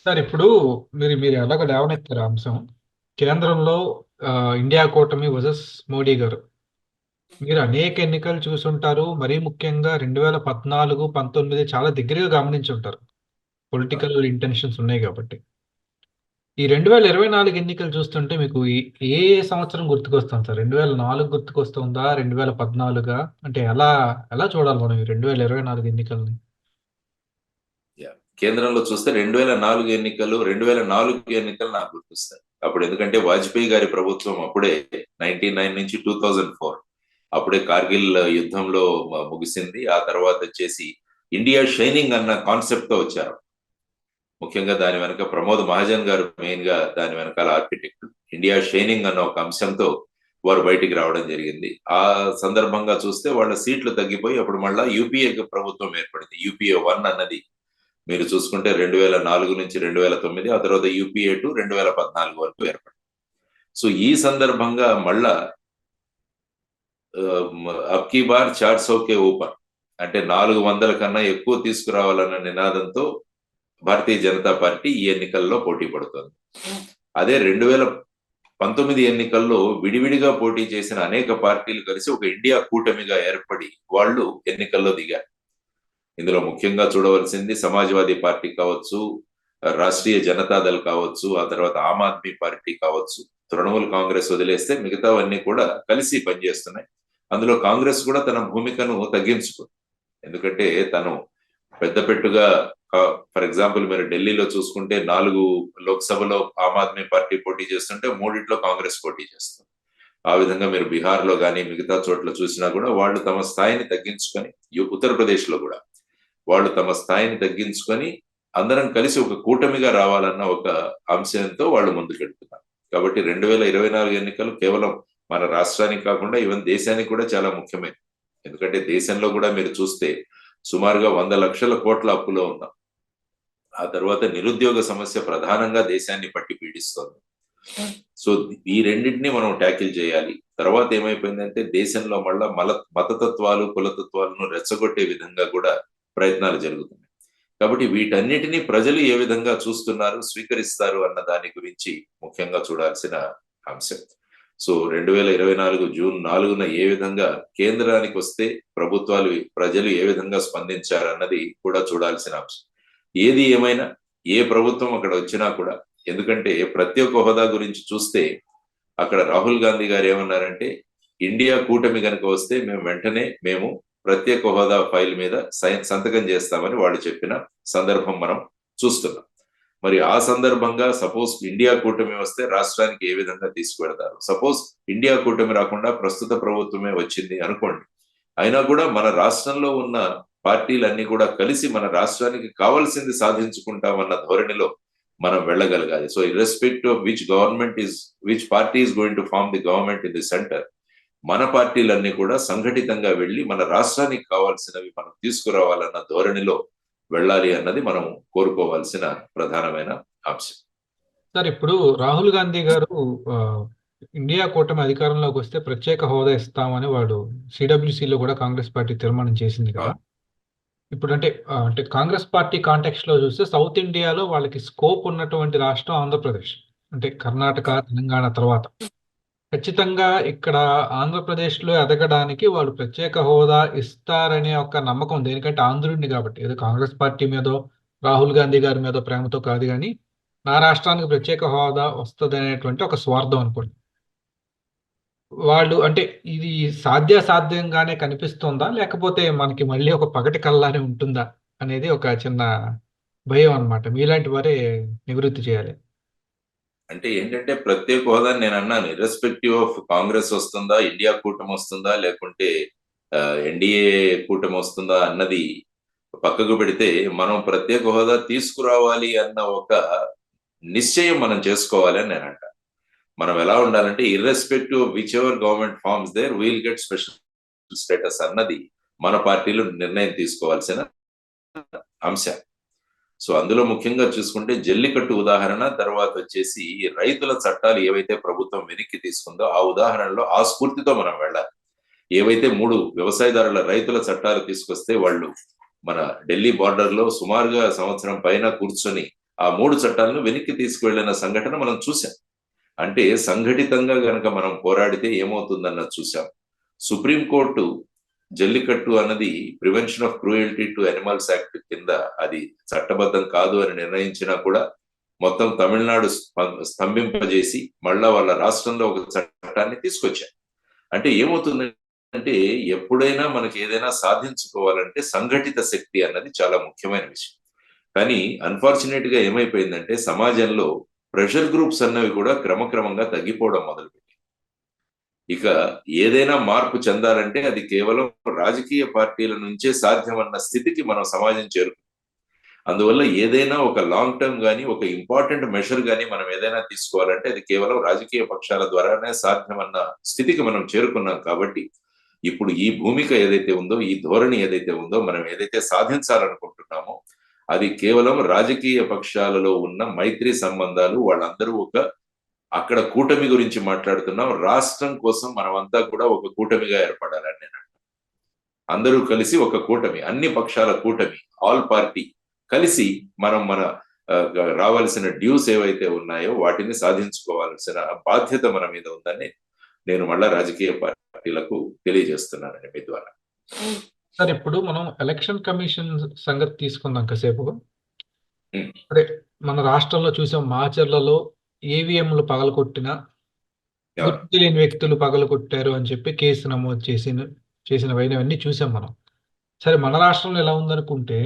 Sir ఇప్పుడు మీరు మీరు ఎలాగో లేవనెత్తారు ఆ అంశం. కేంద్రంలో ఇండియా కూటమి వర్సెస్ మోడీ గారు. మీరు అనేక ఎన్నికలు చూసుంటారు. మరీ ముఖ్యంగా 2014, 19 చాలా దగ్గరగా గమనించుంటారు. అవును. పొలిటికల్ ఇంటెన్షన్స్ ఉన్నాయి కాబట్టి. ఈ 2024 ఎన్నికలు చూస్తుంటే మీకు ఏ సంవత్సరం గుర్తుకొస్తుంది సార్? 2004 గుర్తుకొస్తుందా? 2014 అంటే ఎలా ఎలా చూడాలి మనం ఈ 2024 ఎన్నికల్ని? కేంద్రంలో చూస్తే 2004 ఎన్నికలు 2004 ఎన్నికలు నాకు గుర్తొస్తాయి. అప్పుడు ఎందుకంటే వాజ్పేయి గారి ప్రభుత్వం అప్పుడే 99 నుంచి 2004 అప్పుడే కార్గిల్ యుద్ధంలో ముగిసింది. ఆ తర్వాత వచ్చేసి ఇండియా షైనింగ్ అన్న కాన్సెప్ట్ తో వచ్చారు. ముఖ్యంగా దాని వెనక ప్రమోద్ మహాజన్ గారు మెయిన్ గా దాని వెనకాల ఆర్కిటెక్ట్. ఇండియా షైనింగ్ అన్న ఒక అంశంతో వారు బయటికి రావడం జరిగింది. ఆ సందర్భంగా చూస్తే వాళ్ళ సీట్లు తగ్గిపోయి అప్పుడు మళ్ళా యూపీఏ ప్రభుత్వం ఏర్పడింది. యూపీఏ 1 అన్నది మీరు చూసుకుంటే 2004 నుంచి 2009, ఆ తర్వాత యూపీఏ 2 2014 వరకు ఏర్పడింది. సో ఈ సందర్భంగా మళ్ళా అబ్కీ బార్ 400 కే ఊపర్ అంటే 400 కన్నా ఎక్కువ తీసుకురావాలన్న నినాదంతో భారతీయ జనతా పార్టీ ఈ ఎన్నికల్లో పోటీ పడుతుంది. అదే 2019 ఎన్నికల్లో విడివిడిగా పోటీ చేసిన అనేక పార్టీలు కలిసి ఒక ఇండియా కూటమిగా ఏర్పడి వాళ్ళు ఎన్నికల్లో దిగారు. ఇందులో ముఖ్యంగా చూడవలసింది సమాజ్వాదీ పార్టీ కావచ్చు, రాష్ట్రీయ జనతాదళ్ కావచ్చు, ఆ తర్వాత ఆమ్ ఆద్మీ పార్టీ కావచ్చు, తృణమూల్ కాంగ్రెస్ వదిలేస్తే మిగతావన్నీ కూడా కలిసి పనిచేస్తున్నాయి. అందులో కాంగ్రెస్ కూడా తన భూమికను తగ్గించుకుంది. ఎందుకంటే తను పెద్దపెట్టుగా ఫర్ ఎగ్జాంపుల్ మీరు ఢిల్లీలో చూసుకుంటే 4 లోక్సభలో ఆమ్ ఆద్మీ పార్టీ పోటీ చేస్తుంటే 3 కాంగ్రెస్ పోటీ చేస్తుంది. ఆ విధంగా మీరు బీహార్ లో కానీ మిగతా చోట్ల చూసినా కూడా వాళ్ళు తమ స్థాయిని తగ్గించుకొని, ఉత్తరప్రదేశ్ లో కూడా వాళ్ళు తమ స్థాయిని తగ్గించుకొని అందరం కలిసి ఒక కూటమిగా రావాలన్న ఒక అంశంతో వాళ్ళు ముందుకెళ్తున్నారు. కాబట్టి 2024 ఎన్నికలు కేవలం మన రాష్ట్రానికి కాకుండా ఈవెన్ దేశానికి కూడా చాలా ముఖ్యమైనది. ఎందుకంటే దేశంలో కూడా మీరు చూస్తే సుమారుగా 100 లక్షల కోట్ల అప్పులో ఉన్నాం. ఆ తర్వాత నిరుద్యోగ సమస్య ప్రధానంగా దేశాన్ని పట్టి పీడిస్తోంది. సో ఈ రెండింటిని మనం ట్యాకిల్ చేయాలి. తర్వాత ఏమైపోయిందంటే దేశంలో మళ్ళా మతతత్వాలు కులతత్వాలను రెచ్చగొట్టే విధంగా కూడా ప్రయత్నాలు జరుగుతున్నాయి. కాబట్టి వీటన్నిటినీ ప్రజలు ఏ విధంగా చూస్తున్నారు, స్వీకరిస్తారు అన్న దాని గురించి ముఖ్యంగా చూడాల్సిన అంశం. సో 2024 జూన్ 4న ఏ విధంగా కేంద్రానికి వస్తే ప్రభుత్వాలు ప్రజలు ఏ విధంగా స్పందించారన్నది కూడా చూడాల్సిన అంశం. ఏది ఏమైనా ఏ ప్రభుత్వం అక్కడ వచ్చినా కూడా, ఎందుకంటే ప్రత్యేక హోదా గురించి చూస్తే అక్కడ రాహుల్ గాంధీ గారు ఏమన్నారంటే ఇండియా కూటమి కనుక వస్తే మేము వెంటనే ప్రత్యేక హోదా ఫైల్ మీద సంతకం చేస్తామని వాళ్ళు చెప్పిన సందర్భం మనం చూస్తున్నాం. మరి ఆ సందర్భంగా సపోజ్ ఇండియా కూటమి వస్తే రాష్ట్రానికి ఏ విధంగా తీసుకువెడతారు? సపోజ్ ఇండియా కూటమి రాకుండా ప్రస్తుత ప్రభుత్వమే వచ్చింది అనుకోండి, అయినా కూడా మన రాష్ట్రంలో ఉన్న పార్టీలన్నీ కూడా కలిసి మన రాష్ట్రానికి కావాల్సింది సాధించుకుంటామన్న ధోరణిలో మనం వెళ్ళగలగాలి. So irrespective of which party is going to form the government in the centre, మన పార్టీలన్నీ కూడా సంఘటితంగా వెళ్ళి మన రాష్ట్రానికి కావాల్సినవి మనం తీసుకురావాలన్న ధోరణిలో వెళ్ళాలి అన్నది మనం కోరుకోవాల్సిన ప్రధానమైన అంశం. సార్ ఇప్పుడు రాహుల్ గాంధీ గారు ఆ, ఇండియా కూటమి అధికారంలోకి వస్తే ప్రత్యేక హోదా ఇస్తామని వాడు సిడబ్ల్యూసీలో కూడా కాంగ్రెస్ పార్టీ తీర్మానం చేసింది కదా. అవును. ఇప్పుడు అంటే కాంగ్రెస్ పార్టీ కాంటెక్స్ట్ లో చూస్తే సౌత్ ఇండియాలో వాళ్ళకి స్కోప్ ఉన్నటువంటి రాష్ట్రం ఆంధ్రప్రదేశ్. అంటే కర్ణాటక, తెలంగాణ తర్వాత ఖచ్చితంగా ఇక్కడ ఆంధ్రప్రదేశ్లో ఎదగడానికి వాళ్ళు ప్రత్యేక హోదా ఇస్తారనే ఒక నమ్మకం ఉంది. ఎందుకంటే ఆంధ్రుడిని కాబట్టి, ఏదో కాంగ్రెస్ పార్టీ మీదో రాహుల్ గాంధీ గారి మీదో ప్రేమతో కాదు కానీ నా రాష్ట్రానికి ప్రత్యేక హోదా వస్తుంది అనేటువంటి ఒక స్వార్థం అనుకోండి. వాళ్ళు అంటే ఇది సాధ్యంగానే కనిపిస్తుందా, లేకపోతే మనకి మళ్ళీ ఒక పగటి కల్లానే ఉంటుందా అనేది ఒక చిన్న భయం అన్నమాట. మీలాంటి వారే నివృత్తి చేయాలి. అంటే ఏంటంటే ప్రత్యేక హోదాని నేను అన్నాను, ఇర్రెస్పెక్టివ్ ఆఫ్ కాంగ్రెస్ వస్తుందా, ఇండియా కూటమి వస్తుందా, లేకుంటే ఎన్డీఏ కూటమి వస్తుందా అన్నది పక్కకు పెడితే మనం ప్రత్యేక హోదా తీసుకురావాలి అన్న ఒక నిశ్చయం మనం చేసుకోవాలి అని నేను అంటాను. మనం ఎలా ఉండాలంటే irrespective of whichever government forms there will get special status అన్నది మన పార్టీలు నిర్ణయం తీసుకోవాల్సిన అంశం. సో అందులో ముఖ్యంగా చూసుకుంటే జల్లికట్టు ఉదాహరణ, తర్వాత వచ్చేసి రైతుల చట్టాలు ఏవైతే ప్రభుత్వం వెనక్కి తీసుకుందో ఆ ఉదాహరణలో ఆ స్ఫూర్తితో మనం వెళ్ళాలి. ఏవైతే 3 వ్యవసాయదారుల రైతుల చట్టాలు తీసుకొస్తే వాళ్ళు మన ఢిల్లీ బార్డర్ లో సుమారుగా సంవత్సరం పైన కూర్చొని ఆ 3 చట్టాలను వెనక్కి తీసుకువెళ్లిన సంఘటన మనం చూసాం. అంటే సంఘటితంగా గనక మనం పోరాడితే ఏమవుతుందన్నది చూసాం. సుప్రీంకోర్టు జల్లికట్టు అన్నది prevention of cruelty to animals act కింద అది చట్టబద్ధం కాదు అని నిర్ణయించినా కూడా మొత్తం తమిళనాడు స్తంభింపజేసి మళ్ళా వాళ్ళ రాష్ట్రంలో ఒక చట్టాన్ని తీసుకొచ్చారు. అంటే ఏమవుతుందంటే ఎప్పుడైనా మనకి ఏదైనా సాధించుకోవాలంటే సంఘటిత శక్తి అన్నది చాలా ముఖ్యమైన విషయం. కానీ అన్ఫార్చునేట్ గా ఏమైపోయిందంటే సమాజంలో ప్రెషర్ గ్రూప్స్ అన్నవి కూడా క్రమక్రమంగా తగ్గిపోవడం మొదలుపెట్టింది. ఇక ఏదైనా మార్పు చెందాలంటే అది కేవలం రాజకీయ పార్టీల నుంచే సాధ్యమన్న స్థితికి మనం సమాజం చేరుకుంది. అందువల్ల ఏదైనా ఒక లాంగ్ టర్మ్ గానీ ఒక ఇంపార్టెంట్ మెషర్ గానీ మనం ఏదైనా తీసుకోవాలంటే అది కేవలం రాజకీయ పక్షాల ద్వారానే సాధ్యమన్న స్థితికి మనం చేరుకున్నాం. కాబట్టి ఇప్పుడు ఈ భూమిక ఏదైతే ఉందో, ఈ ధోరణి ఏదైతే ఉందో, మనం ఏదైతే సాధించాలనుకుంటున్నామో అది కేవలం రాజకీయ పక్షాలలో ఉన్న మైత్రి సంబంధాలు, వాళ్ళందరూ అక్కడ కూటమి గురించి మాట్లాడుతున్నాం. రాష్ట్రం కోసం మనమంతా కూడా ఒక కూటమిగా ఏర్పడాలని నేను అంటాను. అందరూ కలిసి ఒక కూటమి, అన్ని పక్షాల కూటమి, ఆల్ పార్టీ కలిసి మనం మన రావాల్సిన డ్యూస్ ఏవైతే ఉన్నాయో వాటిని సాధించుకోవాల్సిన బాధ్యత మన మీద ఉందని నేను మళ్ళా రాజకీయ పార్టీలకు తెలియజేస్తున్నానండి మీ ద్వారా. సార్, ఇప్పుడు మనం ఎలక్షన్ కమిషన్ సంగతి తీసుకుందాం కాసేపు. అదే మన రాష్ట్రంలో చూసాం, మాచర్లలో ఈవీఎంలు పగలగొట్టిన గుర్తు తెలియని వ్యక్తులు పగలగొట్టారు అని చెప్పి కేసు నమోదు చేసినవన్నీ చూసాం మనం. సరే, మన రాష్ట్రంలో ఎలా ఉందనుకుంటే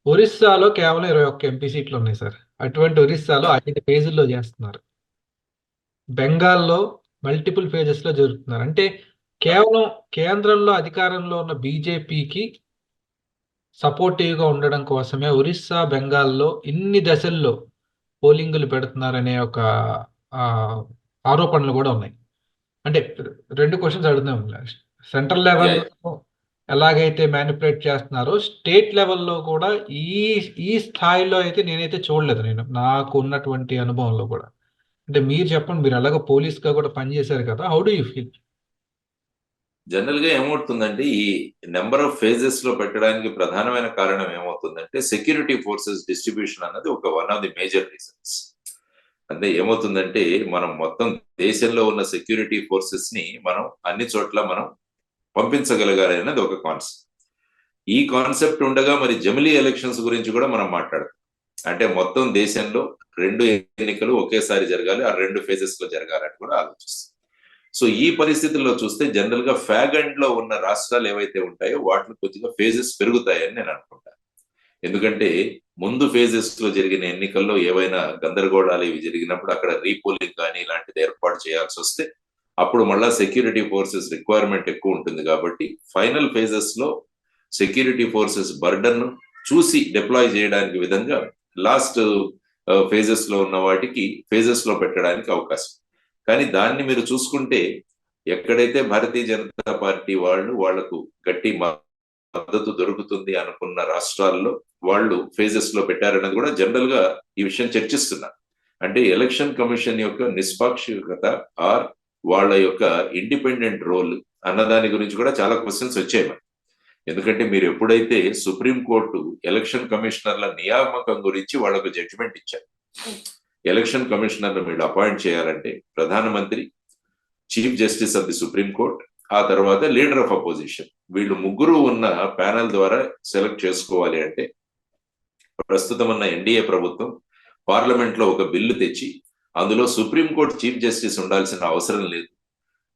ఒరిస్సాలో కేవలం 21 ఎంపీ సీట్లు ఉన్నాయి సార్. అటువంటి ఒరిస్సాలో 5 ఫేజుల్లో చేస్తున్నారు. బెంగాల్లో మల్టిపుల్ ఫేజెస్ లో జరుగుతున్నారు. అంటే కేవలం కేంద్రంలో అధికారంలో ఉన్న బీజేపీకి సపోర్టివ్ గా ఉండడం కోసమే ఒరిస్సా, బెంగాల్లో ఇన్ని దశల్లో పోలింగులు పెడుతున్నారనే ఒక ఆరోపణలు కూడా ఉన్నాయి. అంటే 2 క్వశ్చన్స్ అడుగుతున్నాం. సెంట్రల్ లెవెల్లో ఎలాగైతే మ్యానిపులేట్ చేస్తున్నారో స్టేట్ లెవెల్లో కూడా ఈ స్థాయిలో అయితే నేనైతే చూడలేదు, నాకు ఉన్నటువంటి అనుభవంలో కూడా. అంటే మీరు చెప్పండి, మీరు అలాగ పోలీస్ గా కూడా పనిచేశారు కదా, how do you feel? General గా ఏమవుతుందంటే ఈ నెంబర్ ఆఫ్ ఫేజెస్ లో పెట్టడానికి ప్రధానమైన కారణం ఏమవుతుందంటే సెక్యూరిటీ ఫోర్సెస్ డిస్ట్రిబ్యూషన్ అన్నది one of the major reasons. అంటే ఏమవుతుందంటే మనం మొత్తం దేశంలో ఉన్న సెక్యూరిటీ ఫోర్సెస్ ని మనం అన్ని చోట్ల మనం పంపించగలగాలి అనేది ఒక కాన్సెప్ట్. ఈ కాన్సెప్ట్ ఉండగా మరి జమిలీ ఎలక్షన్స్ గురించి కూడా మనం మాట్లాడతాం. అంటే మొత్తం దేశంలో 2 ఎన్నికలు ఒకేసారి జరగాలి, ఆ 2 ఫేజెస్ లో జరగాలని కూడా ఆలోచిస్తాం. సో ఈ పరిస్థితుల్లో చూస్తే జనరల్ గా ఫ్యాగండ్ లో ఉన్న రాష్ట్రాలు ఏవైతే ఉంటాయో వాటిలో కొద్దిగా ఫేజెస్ పెరుగుతాయని నేను అనుకుంటాను. ఎందుకంటే ముందు ఫేజెస్ లో జరిగిన ఎన్నికల్లో ఏవైనా గందరగోళాలు ఇవి జరిగినప్పుడు అక్కడ రీపోలింగ్ కానీ ఇలాంటిది ఏర్పాటు చేయాల్సి వస్తే అప్పుడు మళ్ళా సెక్యూరిటీ ఫోర్సెస్ రిక్వైర్మెంట్ ఎక్కువ ఉంటుంది. కాబట్టి ఫైనల్ ఫేజెస్ లో సెక్యూరిటీ ఫోర్సెస్ బర్డన్ చూసి డిప్లాయ్ చేయడానికి విధంగా లాస్ట్ ఫేజెస్ లో ఉన్న వాటికి ఫేజెస్ లో పెట్టడానికి అవకాశం. కానీ దాన్ని మీరు చూసుకుంటే ఎక్కడైతే భారతీయ జనతా పార్టీ వాళ్లకు గట్టి మద్దతు దొరుకుతుంది అనుకున్న రాష్ట్రాల్లో వాళ్ళు ఫేజెస్ లో పెట్టారన్నది కూడా జనరల్ గా ఈ విషయం చర్చిస్తున్నారు. అంటే ఎలక్షన్ కమిషన్ యొక్క నిష్పాక్షికత ఆర్ వాళ్ళ యొక్క ఇండిపెండెంట్ రోల్ అన్నదాని గురించి కూడా చాలా క్వశ్చన్స్ వచ్చాయి. ఎందుకంటే మీరు ఎప్పుడైతే సుప్రీంకోర్టు ఎలక్షన్ కమిషనర్ల నియామకం గురించి వాళ్ళకు జడ్జిమెంట్ ఇచ్చారు, ఎలక్షన్ కమిషనర్లు మీరు అపాయింట్ చేయాలంటే ప్రధానమంత్రి, chief justice of the supreme court, ఆ తర్వాత లీడర్ ఆఫ్ అపోజిషన్, వీళ్ళు ముగ్గురు ఉన్న ప్యానెల్ ద్వారా సెలెక్ట్ చేసుకోవాలి. అంటే ప్రస్తుతం ఉన్న ఎన్డీఏ ప్రభుత్వం పార్లమెంట్ లో ఒక బిల్లు తెచ్చి అందులో సుప్రీంకోర్టు చీఫ్ జస్టిస్ ఉండాల్సిన అవసరం లేదు,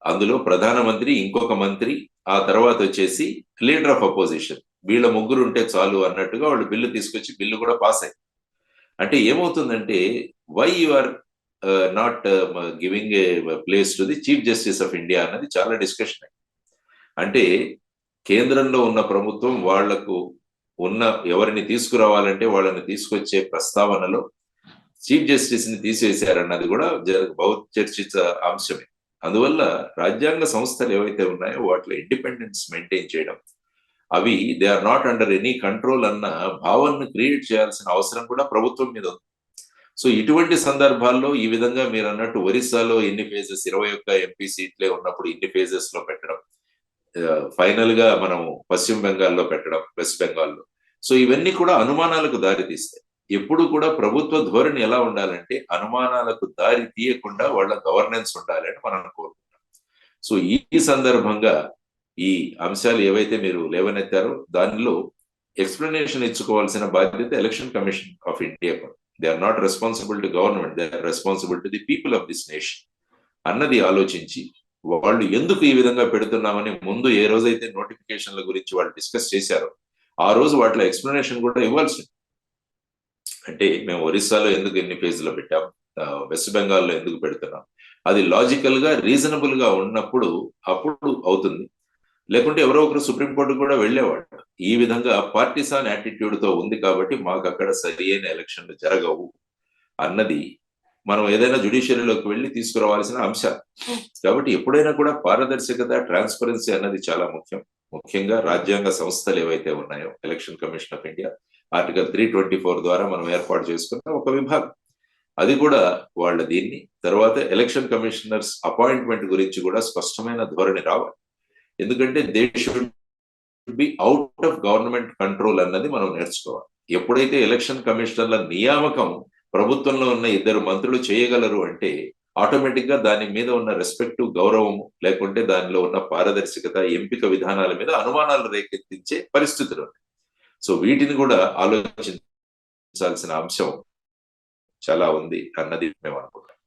అందులో ప్రధానమంత్రి, ఇంకొక మంత్రి, ఆ తర్వాత వచ్చేసి లీడర్ ఆఫ్ అపోజిషన్, వీళ్ళ ముగ్గురు ఉంటే చాలు అన్నట్టుగా వాళ్ళు బిల్లు తీసుకొచ్చి బిల్లు కూడా పాస్ అయింది. అంటే ఏమవుతుందంటే why you are not giving a place to the chief justice of India అన్నది చాలా డిస్కషన్ అయింది. అంటే కేంద్రంలో ఉన్న ప్రభుత్వం వాళ్లకు ఉన్న ఎవరిని తీసుకురావాలంటే వాళ్ళని తీసుకొచ్చే ప్రస్తావనలో చీఫ్ జస్టిస్ ని తీసేశారన్నది కూడా బహుచర్చిత అంశమే. అందువల్ల రాజ్యాంగ సంస్థలు ఏవైతే ఉన్నాయో వాటిలో ఇండిపెండెన్స్ మెయింటైన్ చేయడం, అవి they are not under any control అన్న భావనను క్రియేట్ చేయాల్సిన అవసరం కూడా ప్రభుత్వం మీద ఉంది. సో ఇటువంటి సందర్భాల్లో ఈ విధంగా మీరు అన్నట్టు ఒరిస్సాలో ఎన్ని ఫేజెస్, 21 ఎంపీ సీట్లే ఉన్నప్పుడు ఇన్ని ఫేజెస్ లో పెట్టడం, ఫైనల్ గా మనం పశ్చిమ బెంగాల్లో పెట్టడం, వెస్ట్ బెంగాల్లో, సో ఇవన్నీ కూడా అనుమానాలకు దారితీస్తాయి. ఎప్పుడు కూడా ప్రభుత్వ ధోరణి ఎలా ఉండాలంటే అనుమానాలకు దారి తీయకుండా వాళ్ళ గవర్నెన్స్ ఉండాలని మనం కోరుకుంటాం. సో ఈ సందర్భంగా ఈ అంశాలు ఏవైతే మీరు లేవనెత్తారో దానిలో ఎక్స్ప్లెనేషన్ ఇచ్చుకోవాల్సిన బాధ్యత election commission of India. They are not responsible to government, they are responsible to the people of this nation అన్నది ఆలోచించి వాళ్ళు ఎందుకు ఈ విధంగా పెడుతున్నామని ముందు ఏ రోజైతే నోటిఫికేషన్ల గురించి వాళ్ళు డిస్కస్ చేశారో ఆ రోజు వాటిలో ఎక్స్ప్లెనేషన్ కూడా ఇవ్వాల్సింది. అంటే మేము ఒరిస్సాలో ఎందుకు ఎన్ని ఫేజ్లో పెట్టాం, వెస్ట్ బెంగాల్లో ఎందుకు పెడుతున్నాం, అది లాజికల్ గా రీజనబుల్ గా ఉన్నప్పుడు అప్పుడు అవుతుంది. లేకుంటే ఎవరో ఒకరు సుప్రీంకోర్టు కూడా వెళ్ళేవాళ్ళు. ఈ విధంగా పార్టిసాన్ యాటిట్యూడ్ తో ఉంది కాబట్టి మాకు అక్కడ సరి అయిన ఎలక్షన్లు జరగవు అన్నది మనం ఏదైనా జ్యుడిషియరీలోకి వెళ్ళి తీసుకురావాల్సిన అంశాలు. కాబట్టి ఎప్పుడైనా కూడా పారదర్శకత, ట్రాన్స్పరెన్సీ అన్నది చాలా ముఖ్యం. ముఖ్యంగా రాజ్యాంగ సంస్థలు ఏవైతే ఉన్నాయో, election commission of India article 324 ద్వారా మనం ఏర్పాటు చేసుకున్న ఒక విభాగం, అది కూడా వాళ్ళ దీన్ని తర్వాత ఎలక్షన్ కమిషనర్స్ అపాయింట్మెంట్ గురించి కూడా స్పష్టమైన ధోరణి రావాలి. ఎందుకంటే they should be out of government control అన్నది మనం నేర్చుకోవాలి. ఎప్పుడైతే ఎలక్షన్ కమిషనర్ల నియామకం ప్రభుత్వంలో ఉన్న 2 మంత్రులు చేయగలరు అంటే ఆటోమేటిక్ గా దాని మీద ఉన్న రెస్పెక్ట్, గౌరవం, లేకుంటే దానిలో ఉన్న పారదర్శకత, ఎంపిక విధానాల మీద అనుమానాలు రేకెత్తించే పరిస్థితులు ఉన్నాయి. సో వీటిని కూడా ఆలోచించాల్సిన అంశం చాలా ఉంది అన్నది మేము అనుకుంటాం.